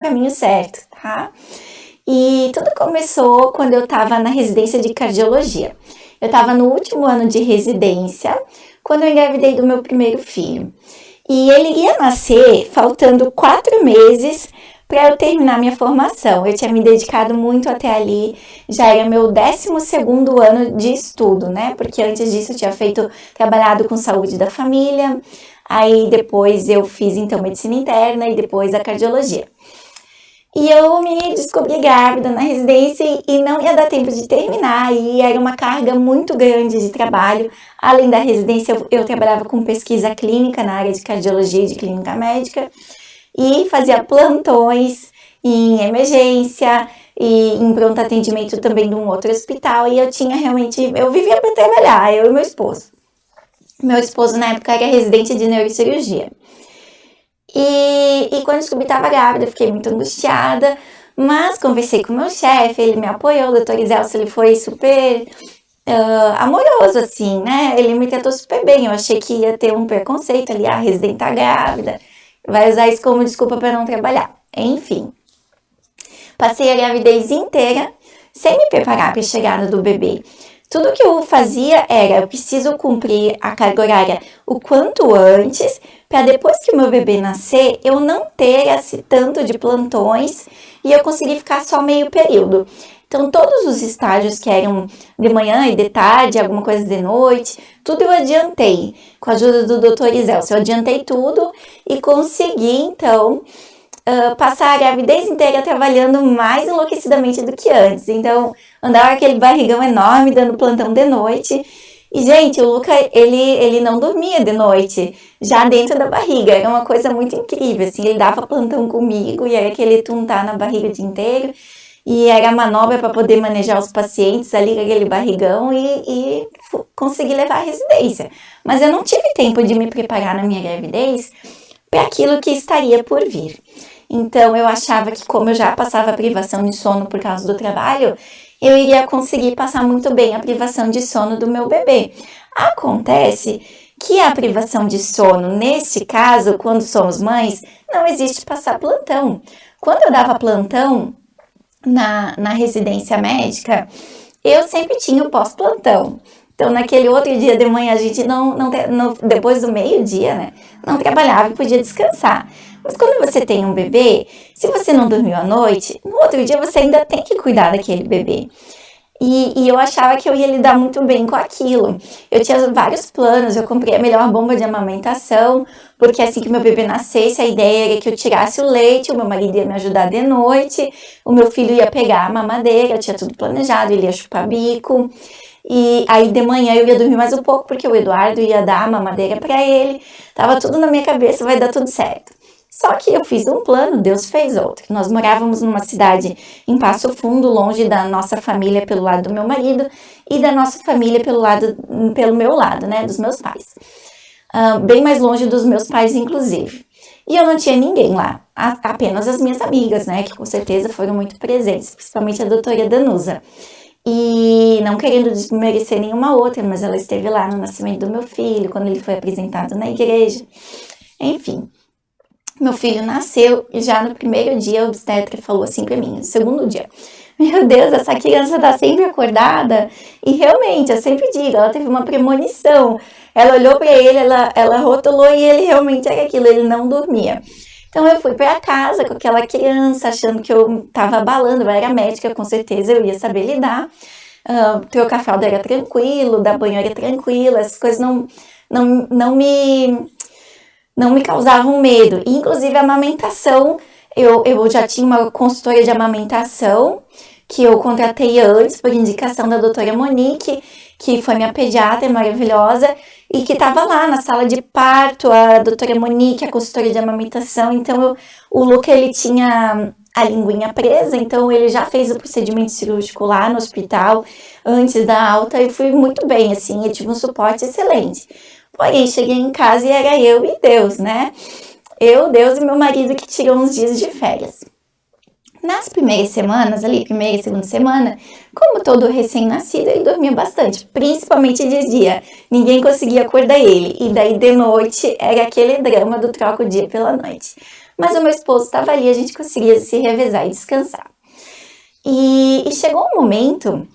caminho certo, tá? E tudo começou quando eu estava na residência de cardiologia. Eu estava no último ano de residência, quando eu engravidei do meu primeiro filho. E ele ia nascer faltando 4 meses para eu terminar minha formação. Eu tinha me dedicado muito até ali, já era meu 12º ano de estudo, né? Porque antes disso eu tinha trabalhado com saúde da família, aí depois eu fiz então medicina interna e depois a cardiologia. E eu me descobri grávida na residência e não ia dar tempo de terminar, e era uma carga muito grande de trabalho. Além da residência, eu trabalhava com pesquisa clínica na área de cardiologia e de clínica médica, e fazia plantões em emergência e em pronto atendimento também de um outro hospital, e eu vivia para trabalhar, eu e meu esposo. Meu esposo na época era residente de neurocirurgia. E quando descobri que estava grávida, eu fiquei muito angustiada, mas conversei com o meu chefe, ele me apoiou, o doutor Iselso, ele foi super amoroso, assim, né? Ele me tratou super bem, eu achei que ia ter um preconceito ali, a residente tá grávida, vai usar isso como desculpa para não trabalhar. Enfim, passei a gravidez inteira sem me preparar para a chegada do bebê. Tudo que eu fazia era, eu preciso cumprir a carga horária o quanto antes, para depois que o meu bebê nascer, eu não ter esse tanto de plantões e eu conseguir ficar só meio período. Então, todos os estágios que eram de manhã e de tarde, alguma coisa de noite, tudo eu adiantei, com a ajuda do Dr. Iselso. Eu adiantei tudo e consegui, então, passar a gravidez inteira trabalhando mais enlouquecidamente do que antes. Então, andava aquele barrigão enorme, dando plantão de noite. E, gente, o Luca, ele não dormia de noite, já dentro da barriga. Era uma coisa muito incrível, assim. Ele dava plantão comigo e era aquele tuntar na barriga o dia inteiro. E era manobra para poder manejar os pacientes ali com aquele barrigão e conseguir levar a residência. Mas eu não tive tempo de me preparar na minha gravidez para aquilo que estaria por vir. Então, eu achava que, como eu já passava privação de sono por causa do trabalho, eu iria conseguir passar muito bem a privação de sono do meu bebê. Acontece que a privação de sono, neste caso, quando somos mães, não existe passar plantão. Quando eu dava plantão na residência médica, eu sempre tinha o pós-plantão. Então, naquele outro dia de manhã, a gente depois do meio-dia, né, não trabalhava e podia descansar. Mas quando você tem um bebê, se você não dormiu à noite, no outro dia você ainda tem que cuidar daquele bebê. E eu achava que eu ia lidar muito bem com aquilo. Eu tinha vários planos, eu comprei a melhor bomba de amamentação, porque assim que meu bebê nascesse, a ideia era que eu tirasse o leite, o meu marido ia me ajudar de noite, o meu filho ia pegar a mamadeira, eu tinha tudo planejado, ele ia chupar bico. E aí de manhã eu ia dormir mais um pouco, porque o Eduardo ia dar a mamadeira para ele. Tava tudo na minha cabeça, vai dar tudo certo. Só que eu fiz um plano, Deus fez outro. Nós morávamos numa cidade em Passo Fundo, longe da nossa família pelo lado do meu marido e da nossa família pelo meu lado, né, dos meus pais. Bem mais longe dos meus pais, inclusive. E eu não tinha ninguém lá, apenas as minhas amigas, né, que com certeza foram muito presentes, principalmente a doutora Danusa. E não querendo desmerecer nenhuma outra, mas ela esteve lá no nascimento do meu filho, quando ele foi apresentado na igreja. Enfim, meu filho nasceu e já no primeiro dia a obstetra falou assim pra mim, no segundo dia: meu Deus, essa criança tá sempre acordada. E realmente, eu sempre digo, ela teve uma premonição. Ela olhou pra ele, ela rotulou e ele realmente era aquilo, ele não dormia. Então eu fui para casa com aquela criança, achando que eu tava abalando, eu era médica, com certeza eu ia saber lidar. Trocar fralda era tranquilo, dar banho era tranquilo, essas coisas não me causavam medo. E, inclusive a amamentação, eu já tinha uma consultora de amamentação que eu contratei antes por indicação da doutora Monique, que foi minha pediatra maravilhosa e que estava lá na sala de parto, a doutora Monique, a consultora de amamentação. Então o Luca, ele tinha a linguinha presa, então ele já fez o procedimento cirúrgico lá no hospital antes da alta e fui muito bem, assim, eu tive um suporte excelente. Porém, cheguei em casa e era eu e Deus, né? Eu, Deus e meu marido, que tirou uns dias de férias. Nas primeiras semanas, ali, primeira e segunda semana, como todo recém-nascido, ele dormia bastante, principalmente de dia. Ninguém conseguia acordar ele. E daí, de noite, era aquele drama do troca o dia pela noite. mas o meu esposo estava ali, a gente conseguia se revezar e descansar. E chegou um momento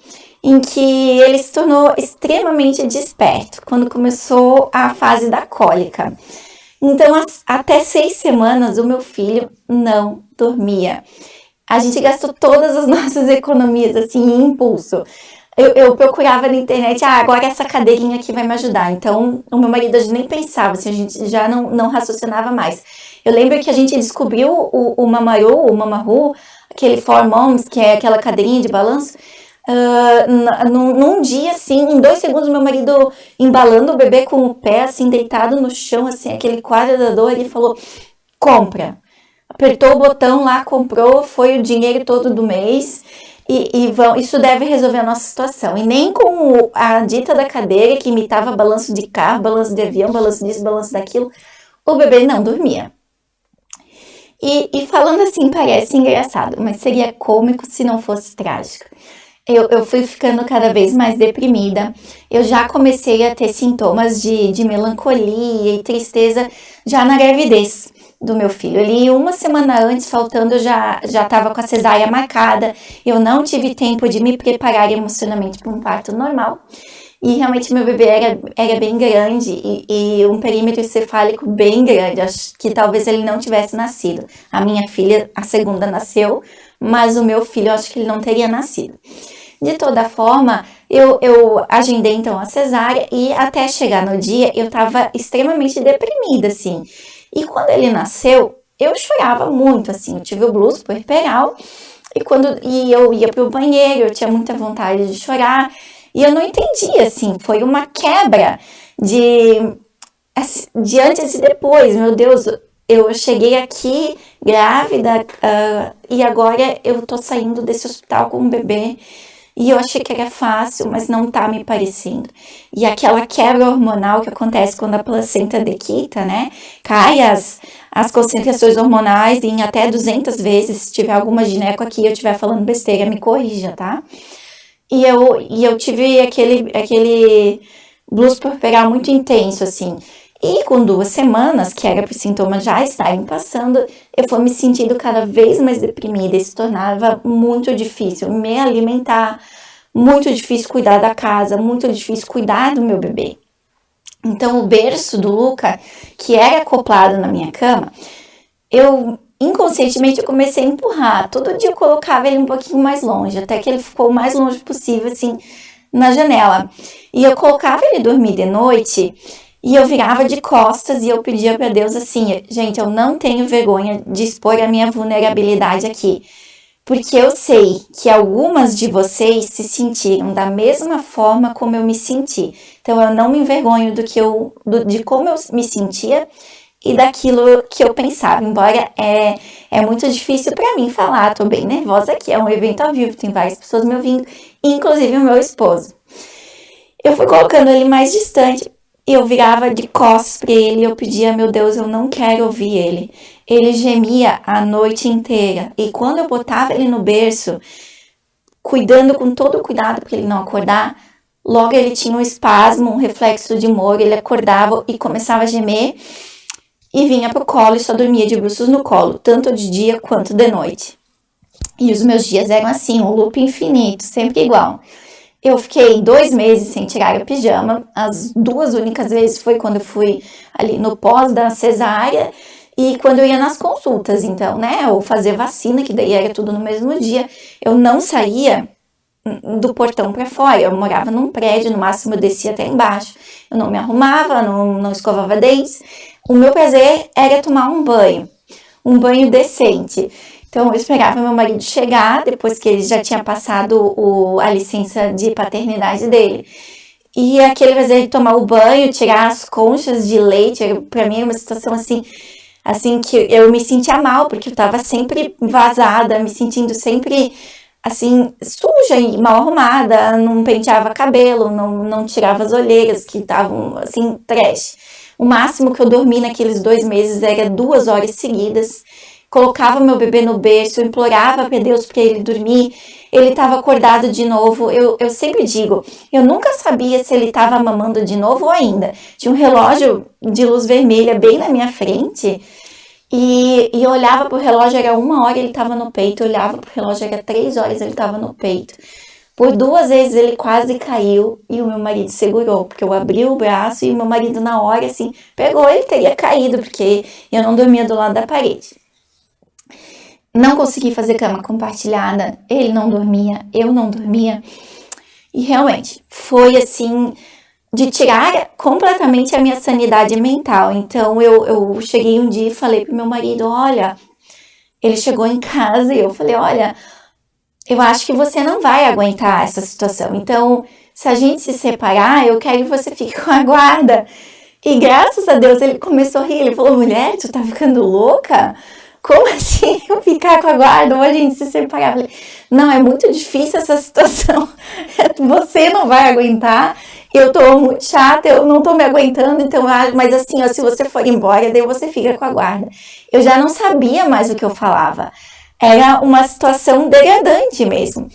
em que ele se tornou extremamente desperto, quando começou a fase da cólica. Então, até 6 semanas, o meu filho não dormia. A gente gastou todas as nossas economias, assim, em impulso. Eu procurava na internet, agora essa cadeirinha aqui vai me ajudar. Então, o meu marido, a gente nem pensava, assim, a gente já não raciocinava mais. Eu lembro que a gente descobriu o Mamaru, aquele For Moms, que é aquela cadeirinha de balanço, num dia, assim, em 2 segundos, meu marido embalando o bebê com o pé, assim, deitado no chão, assim, aquele quadro da dor, ele falou, compra. Apertou o botão lá, comprou, foi o dinheiro todo do mês isso deve resolver a nossa situação. E nem com a dita da cadeira que imitava balanço de carro, balanço de avião, balanço disso, balanço daquilo, o bebê não dormia. E falando assim, parece engraçado, mas seria cômico se não fosse trágico. Eu fui ficando cada vez mais deprimida, eu já comecei a ter sintomas de melancolia e tristeza já na gravidez do meu filho. Ali, 1 semana antes, faltando, eu já estava com a cesárea marcada, eu não tive tempo de me preparar emocionalmente para um parto normal. E realmente meu bebê era bem grande e um perímetro encefálico bem grande. Acho que talvez ele não tivesse nascido. A minha filha, a segunda, nasceu, mas o meu filho, eu acho que ele não teria nascido. De toda forma, eu agendei então a cesárea e até chegar no dia eu estava extremamente deprimida, assim. E quando ele nasceu, eu chorava muito, assim. Eu tive o blues puerperal e eu ia pro banheiro, eu tinha muita vontade de chorar. E eu não entendi, assim, foi uma quebra de antes e depois. Meu Deus, eu cheguei aqui grávida e agora eu tô saindo desse hospital com um bebê. E eu achei que era fácil, mas não tá me parecendo. E aquela quebra hormonal que acontece quando a placenta dequita, né? Cai as concentrações hormonais em até 200 vezes. Se tiver alguma gineco aqui e eu estiver falando besteira, me corrija, tá? E eu tive aquele blues puerperal muito intenso, assim. E com 2 semanas, que era para os sintomas já estarem passando, eu fui me sentindo cada vez mais deprimida e se tornava muito difícil me alimentar, muito difícil cuidar da casa, muito difícil cuidar do meu bebê. Então, o berço do Luca, que era acoplado na minha cama, inconscientemente eu comecei a empurrar. Todo dia eu colocava ele um pouquinho mais longe, até que ele ficou o mais longe possível, assim, na janela. E eu colocava ele dormir de noite e eu virava de costas e eu pedia para Deus assim, gente, eu não tenho vergonha de expor a minha vulnerabilidade aqui. Porque eu sei que algumas de vocês se sentiram da mesma forma como eu me senti. Então eu não me envergonho de como eu me sentia e daquilo que eu pensava, embora é muito difícil para mim falar, tô bem nervosa aqui, é um evento ao vivo, tem várias pessoas me ouvindo, inclusive o meu esposo. Eu fui colocando ele mais distante e eu virava de costas para ele e eu pedia, meu Deus, eu não quero ouvir ele. Ele gemia a noite inteira e quando eu botava ele no berço, cuidando com todo o cuidado para ele não acordar, logo ele tinha um espasmo, um reflexo de humor, ele acordava e começava a gemer, e vinha pro colo e só dormia de bruços no colo, tanto de dia quanto de noite. E os meus dias eram assim, um loop infinito, sempre igual. Eu fiquei 2 meses sem tirar a pijama, as 2 únicas vezes foi quando eu fui ali no pós da cesárea e quando eu ia nas consultas, então, né, ou fazer vacina, que daí era tudo no mesmo dia, eu não saía do portão para fora, eu morava num prédio, no máximo eu descia até embaixo, eu não me arrumava, não escovava dentes, o meu prazer era tomar um banho decente. Então eu esperava meu marido chegar, depois que ele já tinha passado a licença de paternidade dele. E aquele prazer de tomar o banho, tirar as conchas de leite, para mim era uma situação assim que eu me sentia mal, porque eu tava sempre vazada, me sentindo sempre assim, suja e mal arrumada, não penteava cabelo, não tirava as olheiras que estavam assim, trash. O máximo que eu dormi naqueles 2 meses era 2 horas seguidas. Colocava meu bebê no berço, eu implorava para Deus para ele dormir, ele estava acordado de novo. Eu sempre digo, eu nunca sabia se ele estava mamando de novo ou ainda. Tinha um relógio de luz vermelha bem na minha frente E eu olhava pro relógio, era 1 hora, ele tava no peito. Eu olhava pro relógio, era 3 horas, ele tava no peito. Por 2 vezes ele quase caiu e o meu marido segurou, porque eu abri o braço e o meu marido na hora, assim, pegou, ele teria caído, porque eu não dormia do lado da parede. Não consegui fazer cama compartilhada, ele não dormia, eu não dormia. E realmente, foi assim, de tirar completamente a minha sanidade mental. Então, eu cheguei um dia e falei pro meu marido, olha, ele chegou em casa e eu falei, olha, eu acho que você não vai aguentar essa situação. Então, se a gente se separar, eu quero que você fique com a guarda. E graças a Deus ele começou a rir. Ele falou, mulher, tu tá ficando louca? Como assim eu ficar com a guarda ou a gente se separar? Eu falei, não, é muito difícil essa situação. Você não vai aguentar. Eu tô muito chata, eu não tô me aguentando. Então, mas assim, ó, se você for embora, daí você fica com a guarda. Eu já não sabia mais o que eu falava. Era uma situação degradante mesmo.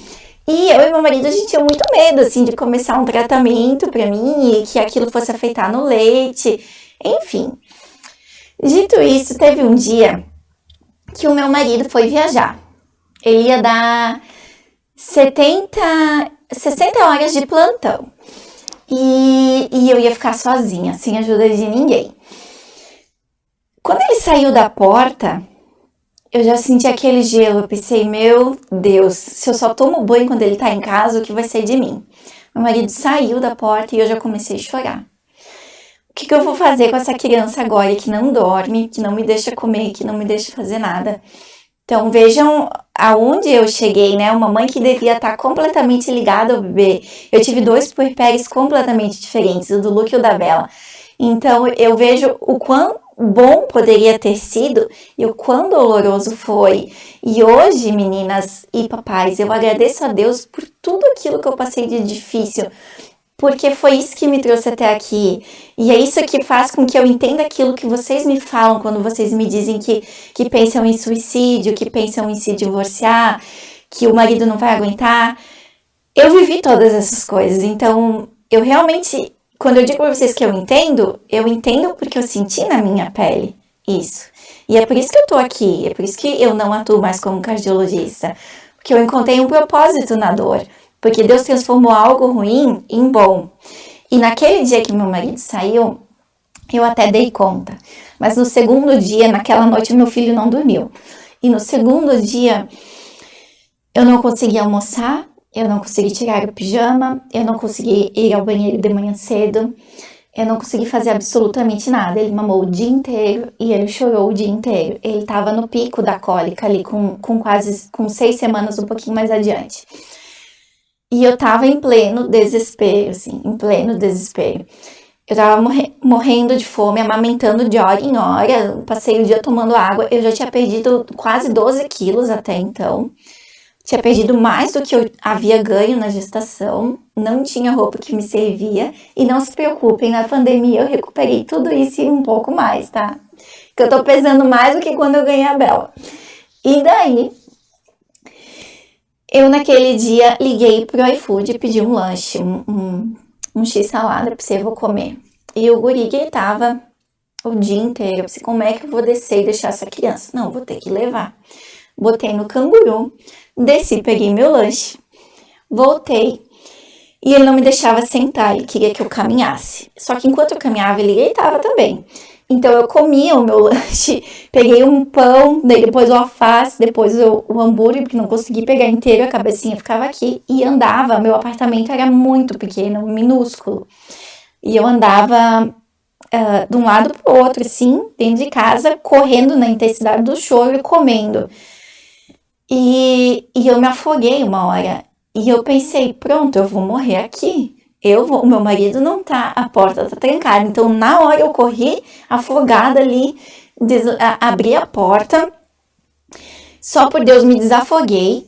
E eu e meu marido, a gente tinha muito medo, assim, de começar um tratamento pra mim e que aquilo fosse afetar no leite. Enfim. Dito isso, teve um dia que o meu marido foi viajar. Ele ia dar 60 horas de plantão. E eu ia ficar sozinha, sem ajuda de ninguém. Quando ele saiu da porta, eu já senti aquele gelo. Eu pensei, meu Deus, se eu só tomo banho quando ele tá em casa, o que vai ser de mim? Meu marido saiu da porta e eu já comecei a chorar. O que eu vou fazer com essa criança agora que não dorme, que não me deixa comer, que não me deixa fazer nada? Então vejam aonde eu cheguei, né? Uma mãe que devia estar completamente ligada ao bebê. Eu tive 2 puerpéres completamente diferentes, o do Luke e o da Bella. Então eu vejo o quão bom poderia ter sido e o quão doloroso foi. E hoje, meninas e papais, eu agradeço a Deus por tudo aquilo que eu passei de difícil, porque foi isso que me trouxe até aqui. E é isso que faz com que eu entenda aquilo que vocês me falam quando vocês me dizem que pensam em suicídio, que pensam em se divorciar, que o marido não vai aguentar. Eu vivi todas essas coisas, então eu realmente, quando eu digo pra vocês que eu entendo porque eu senti na minha pele isso. E é por isso que eu tô aqui, é por isso que eu não atuo mais como cardiologista, porque eu encontrei um propósito na dor. Porque Deus transformou algo ruim em bom. E naquele dia que meu marido saiu, eu até dei conta. Mas no segundo dia, naquela noite, meu filho não dormiu. E no segundo dia, eu não consegui almoçar, eu não consegui tirar o pijama, eu não consegui ir ao banheiro de manhã cedo, eu não consegui fazer absolutamente nada. Ele mamou o dia inteiro e ele chorou o dia inteiro. Ele estava no pico da cólica ali, com 6 semanas, um pouquinho mais adiante. E eu tava em pleno desespero, assim, em pleno desespero. Eu tava morrendo de fome, amamentando de hora em hora, passei o dia tomando água. Eu já tinha perdido quase 12 quilos até então. Tinha perdido mais do que eu havia ganho na gestação. Não tinha roupa que me servia. E não se preocupem, na pandemia eu recuperei tudo isso e um pouco mais, tá? Que eu tô pesando mais do que quando eu ganhei a Bella. E daí, eu naquele dia liguei pro iFood e pedi um lanche, um x-salada pra você, eu vou comer. E o guri gritava o dia inteiro, eu pensei, como é que eu vou descer e deixar essa criança? Não, vou ter que levar. Botei no canguru, desci, peguei meu lanche, voltei. E ele não me deixava sentar, ele queria que eu caminhasse. Só que enquanto eu caminhava, ele gritava também. Então eu comia o meu lanche, peguei um pão, daí depois o alface, depois o hambúrguer, porque não consegui pegar inteiro, a cabecinha ficava aqui, e andava. Meu apartamento era muito pequeno, minúsculo. E eu andava de um lado pro outro, assim, dentro de casa, correndo na intensidade do choro e comendo. E eu me afoguei uma hora. E eu pensei, pronto, eu vou morrer aqui. O meu marido não tá, a porta tá trancada. Então, na hora eu corri, afogada ali, abri a porta. Só por Deus me desafoguei.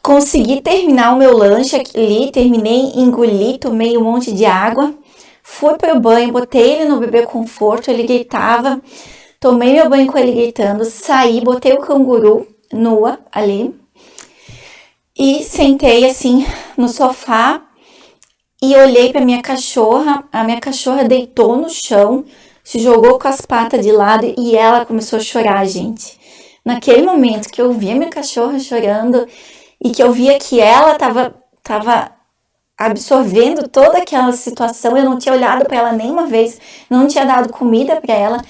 Consegui terminar o meu lanche ali, terminei, engoli, tomei um monte de água. Fui pro banho, botei ele no bebê conforto, ele gritava. Tomei meu banho com ele gritando, saí, botei o canguru nua ali. E sentei assim no sofá e olhei para minha cachorra. A minha cachorra deitou no chão, se jogou com as patas de lado e ela começou a chorar, gente. Naquele momento que eu via minha cachorra chorando e que eu via que ela tava absorvendo toda aquela situação, eu não tinha olhado para ela nenhuma vez, não tinha dado comida para ela,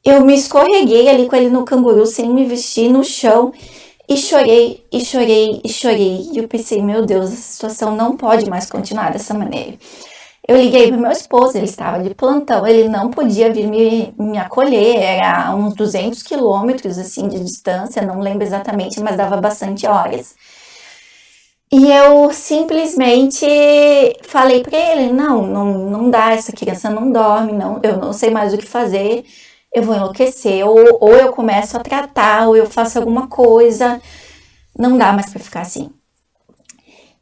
eu me escorreguei ali com ele no canguru, sem me vestir, no chão, e chorei, e chorei, e chorei. E eu pensei, meu Deus, essa situação não pode mais continuar dessa maneira. Eu liguei pro meu esposo, ele estava de plantão, ele não podia vir me acolher, era uns 200 quilômetros assim de distância, não lembro exatamente, mas dava bastante horas. E eu simplesmente falei para ele, não dá, essa criança não dorme, eu não sei mais o que fazer, eu vou enlouquecer, ou eu começo a tratar, ou eu faço alguma coisa, não dá mais para ficar assim.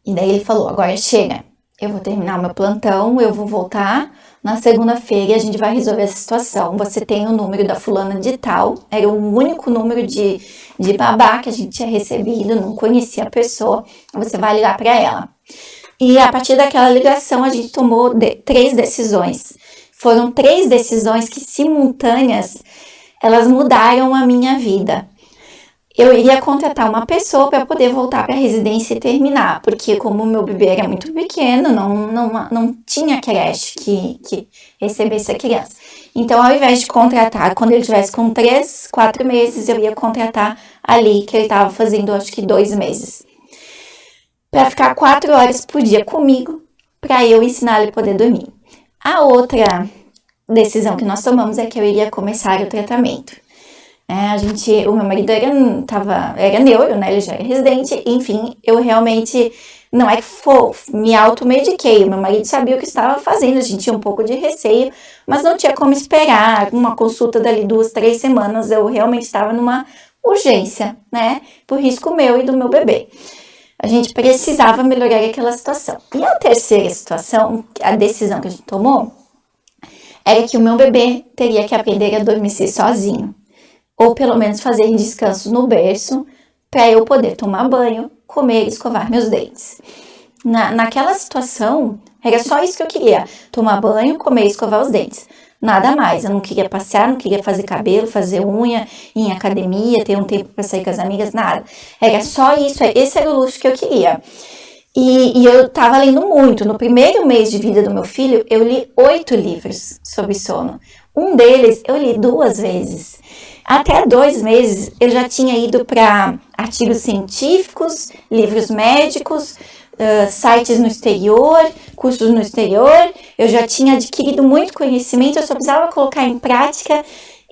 E daí ele falou, agora chega, eu vou terminar o meu plantão, eu vou voltar na segunda-feira e a gente vai resolver essa situação. Você tem o número da fulana de tal, era o único número de babá que a gente tinha recebido, não conhecia a pessoa, você vai ligar para ela. E a partir daquela ligação a gente tomou 3 decisões. Foram 3 decisões que simultâneas, elas mudaram a minha vida. Eu iria contratar uma pessoa para poder voltar para a residência e terminar, porque como o meu bebê era muito pequeno, não tinha creche que recebesse a criança. Então, ao invés de contratar, quando ele estivesse com 3, 4 meses, eu ia contratar ali, que ele estava fazendo, acho que 2 meses. Para ficar 4 horas por dia comigo, para eu ensinar ele a poder dormir. A outra decisão que nós tomamos é que eu iria começar o tratamento. O meu marido era neuro, né? Ele já era residente, enfim, eu realmente, não é que me automediquei, o meu marido sabia o que estava fazendo, a gente tinha um pouco de receio, mas não tinha como esperar uma consulta dali 2, 3 semanas, eu realmente estava numa urgência, né? Por risco meu e do meu bebê. A gente precisava melhorar aquela situação. E a terceira situação, a decisão que a gente tomou, era que o meu bebê teria que aprender a adormecer sozinho. Ou pelo menos fazer descansos no berço, para eu poder tomar banho, comer e escovar meus dentes. Naquela situação, era só isso que eu queria, tomar banho, comer e escovar os dentes. Nada mais, eu não queria passear, não queria fazer cabelo, fazer unha, ir em academia, ter um tempo para sair com as amigas, nada. Era só isso, esse era o luxo que eu queria. E eu estava lendo muito. No primeiro mês de vida do meu filho, eu li 8 livros sobre sono. Um deles eu li 2 vezes. Até 2 meses eu já tinha ido para artigos científicos, livros médicos, sites no exterior, cursos no exterior. Eu já tinha adquirido muito conhecimento, eu só precisava colocar em prática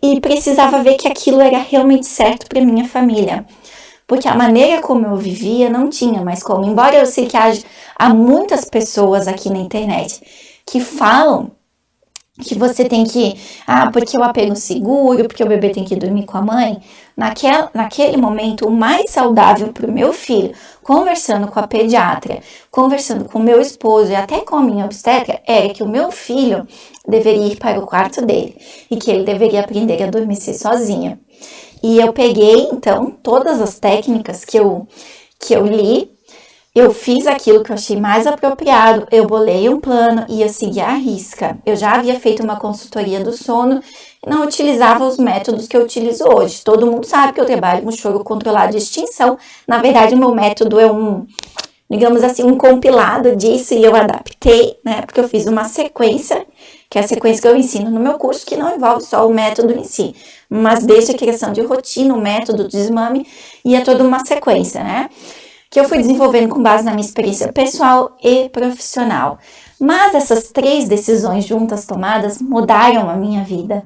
e precisava ver que aquilo era realmente certo para minha família. Porque a maneira como eu vivia não tinha mais como. Embora eu sei que há muitas pessoas aqui na internet que falam que você tem que, porque o apego seguro, porque o bebê tem que dormir com a mãe. Naquele momento, o mais saudável para o meu filho, conversando com a pediatra, conversando com o meu esposo e até com a minha obstetra, era que o meu filho deveria ir para o quarto dele e que ele deveria aprender a adormecer sozinho. E eu peguei, então, todas as técnicas que eu li, eu fiz aquilo que eu achei mais apropriado, eu bolei um plano e eu segui à risca. Eu já havia feito uma consultoria do sono e não utilizava os métodos que eu utilizo hoje. Todo mundo sabe que eu trabalho com choro controlado de extinção. Na verdade, o meu método é digamos assim, um compilado disso e eu adaptei, né? Porque eu fiz uma sequência, que é a sequência que eu ensino no meu curso, que não envolve só o método em si, mas desde a criação de rotina, o método do desmame e é toda uma sequência, né? Que eu fui desenvolvendo com base na minha experiência pessoal e profissional. Mas essas 3 decisões juntas tomadas mudaram a minha vida.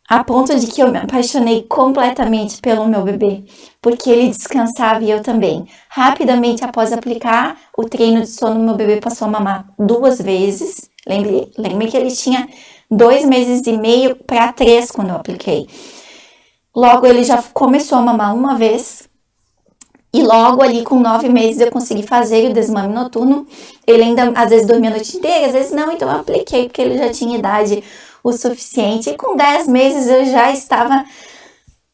A ponto de que eu me apaixonei completamente pelo meu bebê, porque ele descansava e eu também. Rapidamente após aplicar o treino de sono, meu bebê passou a mamar 2 vezes. Lembre que ele tinha 2 meses e meio para 3 quando eu apliquei. Logo ele já começou a mamar 1 vez. E logo ali com 9 meses eu consegui fazer o desmame noturno. Ele ainda às vezes dormia a noite inteira, às vezes não, então eu apliquei porque ele já tinha idade o suficiente. E com 10 meses eu já estava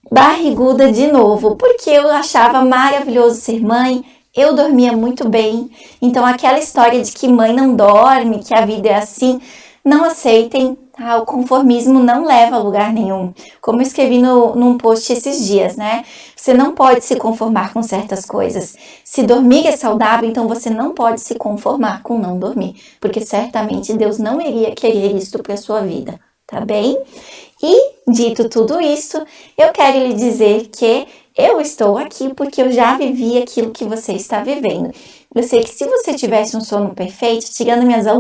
barriguda de novo, porque eu achava maravilhoso ser mãe, eu dormia muito bem. Então aquela história de que mãe não dorme, que a vida é assim, não aceitem, tá? O conformismo não leva a lugar nenhum. Como eu escrevi num post esses dias, né? Você não pode se conformar com certas coisas. Se dormir é saudável, então você não pode se conformar com não dormir, porque certamente Deus não iria querer isso para sua vida, tá bem? E, dito tudo isso, eu quero lhe dizer que eu estou aqui porque eu já vivi aquilo que você está vivendo. Eu sei que se você tivesse um sono perfeito, tirando minhas